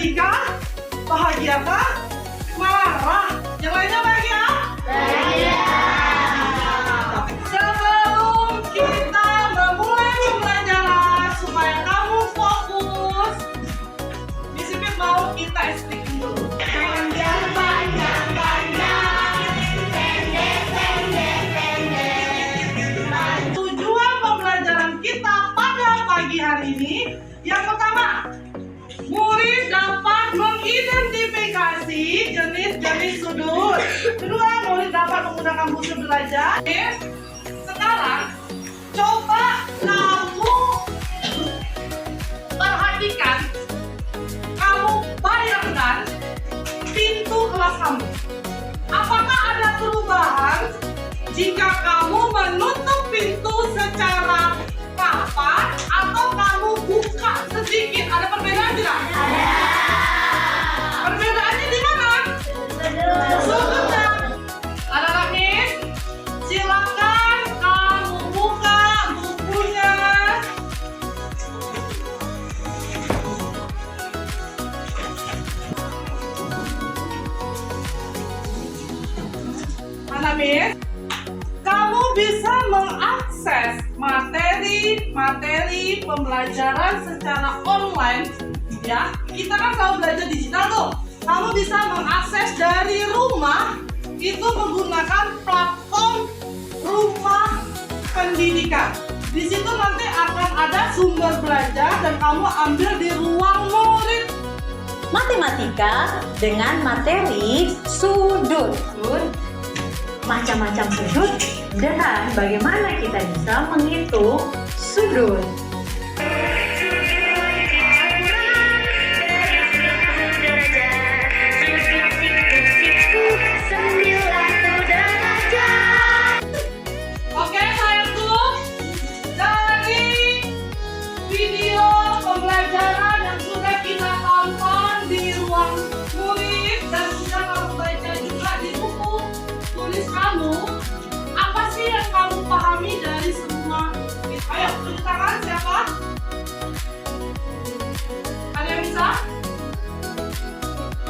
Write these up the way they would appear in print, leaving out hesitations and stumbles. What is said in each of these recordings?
sedihkah? Bahagiakah? Marah? Yang lainnya bahagia? Bahagia. Sebelum kita memulai pembelajaran supaya kamu fokus, Miss Pipit mau kita explain dulu. Panjang, panjang, panjang. Pendek, pendek, pendek. Tujuan pembelajaran kita pada pagi hari ini, yang pertama, murid dapat mengidentifikasi jenis-jenis sudut. Kedua, murid dapat menggunakan buku belajar. Sekarang, coba kamu perhatikan, kamu bayangkan pintu kelas kamu. Apakah ada perubahan jika kamu menutup pintu secara rapat atau kamu buka sedikit? Ada perbedaan tidak? Ada. Perbedaannya di mana? Sudutnya. Ada lagi? Silakan kamu buka bukunya. Mana, Miss? Kamu bisa mengakses materi pembelajaran secara online, ya. Kita kan selalu belajar digital tuh. Kamu bisa mengakses dari rumah itu menggunakan platform Rumah Pendidikan. Di situ nanti akan ada sumber belajar dan kamu ambil di ruang murid. Matematika dengan materi sudut. Macam-macam sudut dan bagaimana kita bisa menghitung sudut. Oke, sayangku, dari video pembelajaran yang sudah kita tonton di ruang murid dan sudah kamu baca juga di buku tulis kamu, apa sih yang kamu pahami dari semua? Ayo, tunjuk tangan siapa? Ada yang bisa?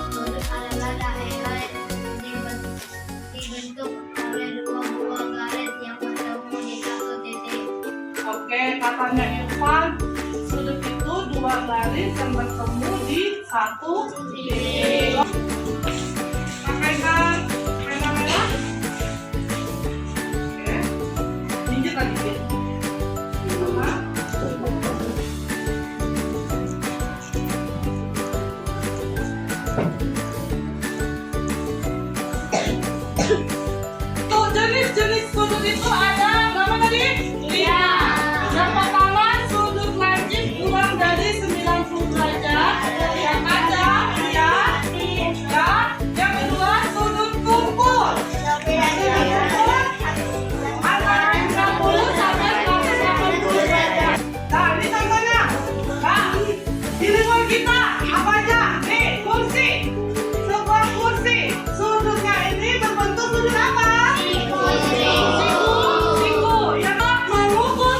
Sudut adalah daerah dibentuk oleh dua buah garis yang bertemu di satu titik. Oke, katanya Irfan, sudut itu dua garis yang bertemu di satu titik. Pakaikan pena merah. Oke, pinjat lagi Fit. Sama. Tuh, jenis-jenis sudut itu ada berapa tadi? 5. Yang pertama sudut lancip kurang dari 90 derajat. Yang ada ya. Yang kedua sudut kumpul. Antara 90 sampai 180 derajat. Nah, ini contohnya. Nah, di lingkungan kita apa aja? Nih, kursi. Sebuah kursi. Sudutnya ini berbentuk sudut apa? Siku. Yang mengukur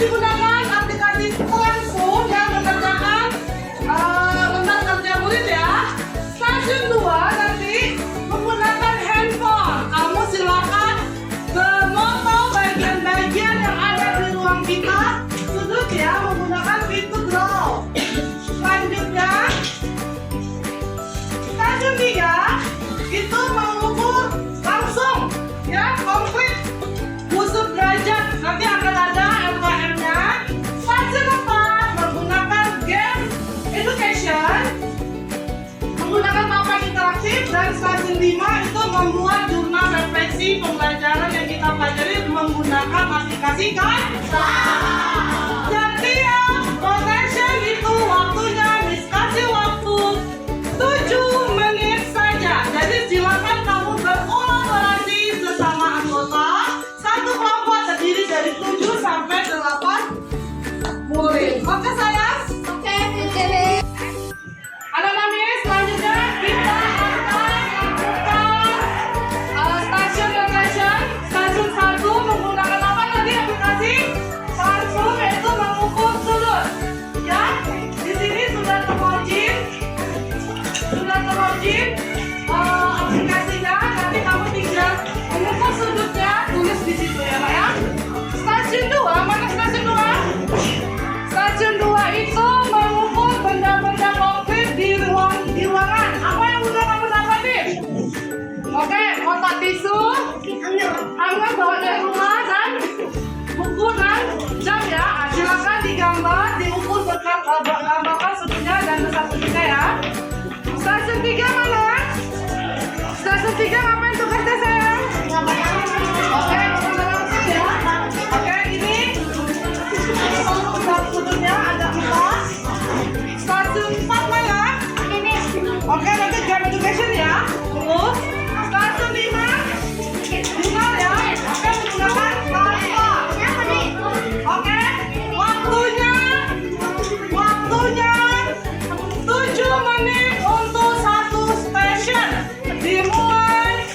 digunakan aplikasi Transform yang mengerjakan tentang kerja murid ya. Stasiun 2 nanti menggunakan handphone. Kamu silakan memotong bagian-bagian yang ada di ruang kita sudut ya, menggunakan pintu draw. Selanjutnya stasiun 3 itu mengukur langsung ya, komplit busur derajat. Nanti akan ada LKM-nya. Stasiun 4 menggunakan game education, menggunakan papan interaktif. Dan stasiun 5 itu membuat jurnal refleksi pembelajaran yang kita pelajari menggunakan aplikasi Canva. Jadi ya, rotation itu waktunya Miss kasih waktu 7 menit saja. Jadi silakan kamu berkolaborasi bersama anggota. Satu kelompok terdiri dari 7 sampai 8 murid. Oke sayang? Oke. Anak-anak Miss, selanjutnya kita akan melakukan stasiun rotation. Stasiun 1 menggunakan apa tadi aplikasi? Transform, yaitu mengukur sudut. Ya, di sini sudah terlogin aplikasinya. Nanti kamu tinggal mengukur sudutnya, tulis di situ ya Pak ya. Stasiun 2, mana stasiun 2? Stasiun 2 itu mengukur benda-benda konkret di ruangan. Apa yang udah kamu dapatin? Oke, kotak tisu, hanger bawa dari rumah, dan buku dan jam ya. Silakan digambar, diukur gambarkan sudutnya dan besar sudutnya ya. Stasiun 3 mana? Stasiun 3 ngapain tugasnya sayang? Oke, kita langsung ya. Oke, ini sudutnya ada 4. Stasiun 4 mana? Oke, nanti game education ya. Terus stasiun 5 jurnal ya. Oke, menggunakan Canva. Oke, waktunya 7 menit untuk satu station. Dimulai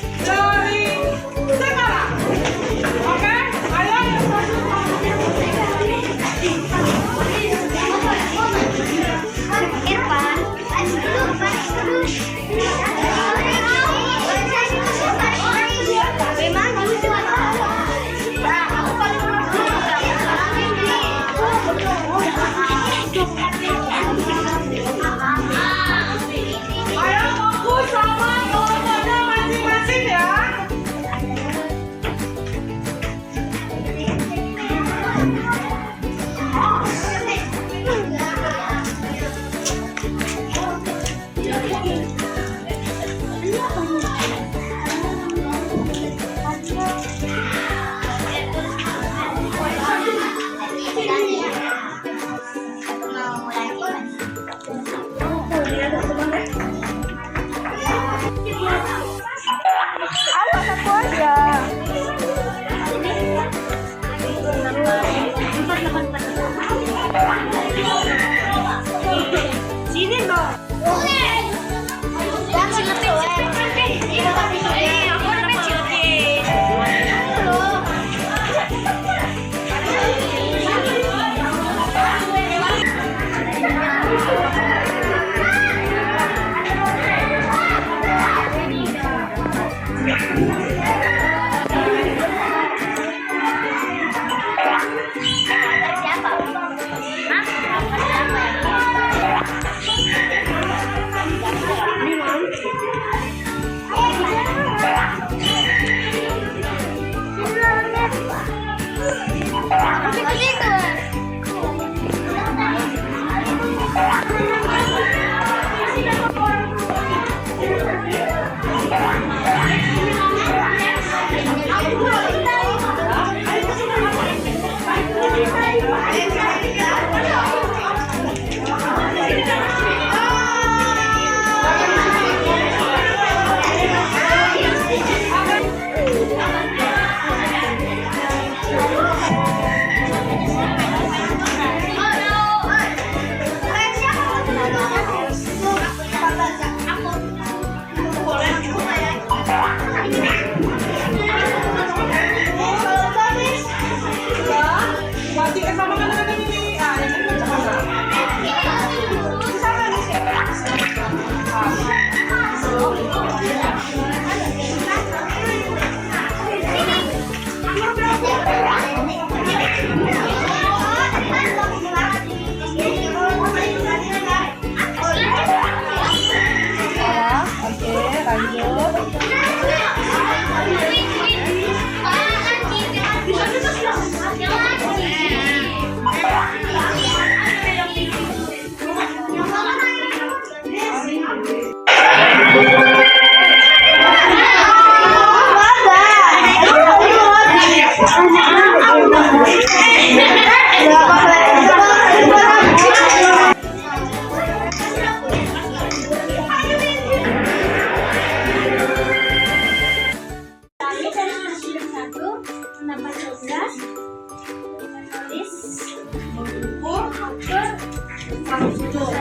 Sudut.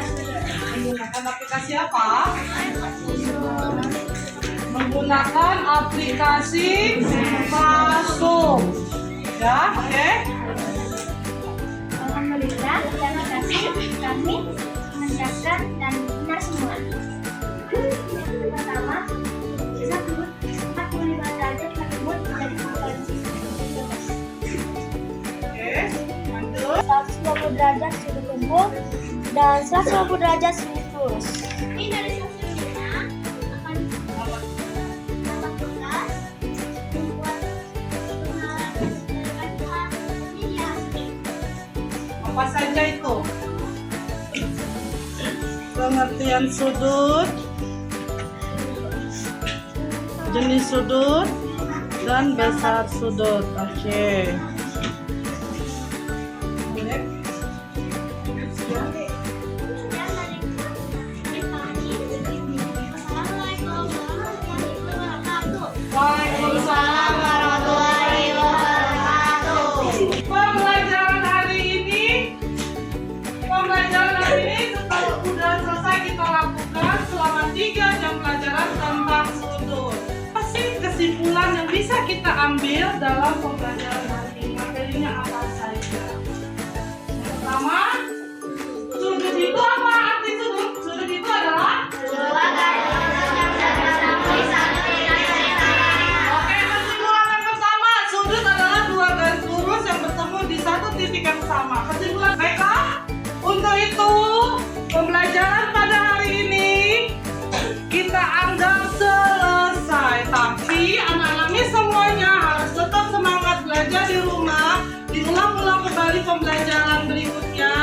Menggunakan aplikasi apa? Menggunakan aplikasi Classroom. Ya, oke. Alhamdulillah, terima kasih. Kami mengerjakan dan benar semua. Yang pertama, 45 derajat berkebun menjadi frekuensi Oke, lanjut. 120 derajat sudut lembut dan 120 derajat sudut lurus. Ini dari hasilnya akan dapat tugas membuat Apa saja itu? Pengertian sudut, jenis sudut, dan besar sudut. Oke. Waalaikumsalam warahmatullahi wabarakatuh. Pembelajaran hari ini sudah selesai kita lakukan selama 3 jam pelajaran tentang sudut. Apa sih kesimpulan yang bisa kita ambil dalam pembelajaran hari ini? Materinya apa saja? Yang pertama, sudut itu apa? Arti sudut? Sudut itu adalah yang sama. Kesimpulan baiklah. Untuk itu, pembelajaran pada hari ini kita anggap selesai. Tapi anak-anak semuanya harus tetap semangat belajar di rumah. Diulang-ulang kembali pembelajaran berikutnya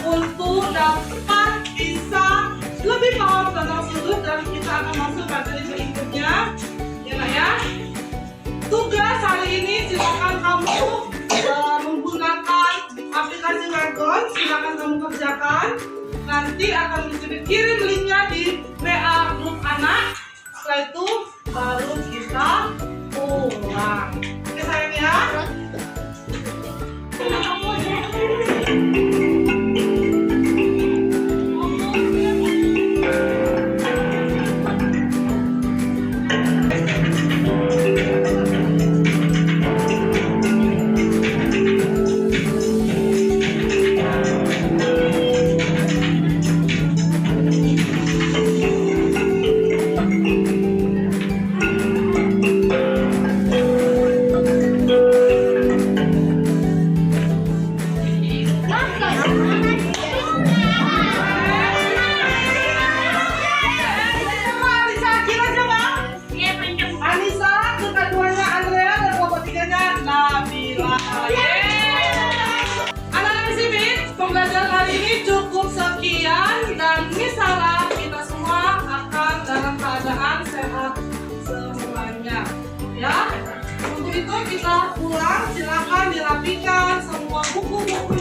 untuk dapat bisa lebih paham tentang sudut dan kita akan masuk materi berikutnya. Ya, Nak, ya. Tugas hari ini silakan kamu menggunakan aplikasi Wagon, silakan kamu kerjakan. Nanti akan dikirim linknya di WA grup anak. Setelah itu baru kita pulang. Oke sayang ya. Pembelajaran hari ini cukup sekian dan Miss harap kita semua akan dalam keadaan sehat semuanya. Ya, untuk itu kita pulang, silakan dirapikan semua buku-buku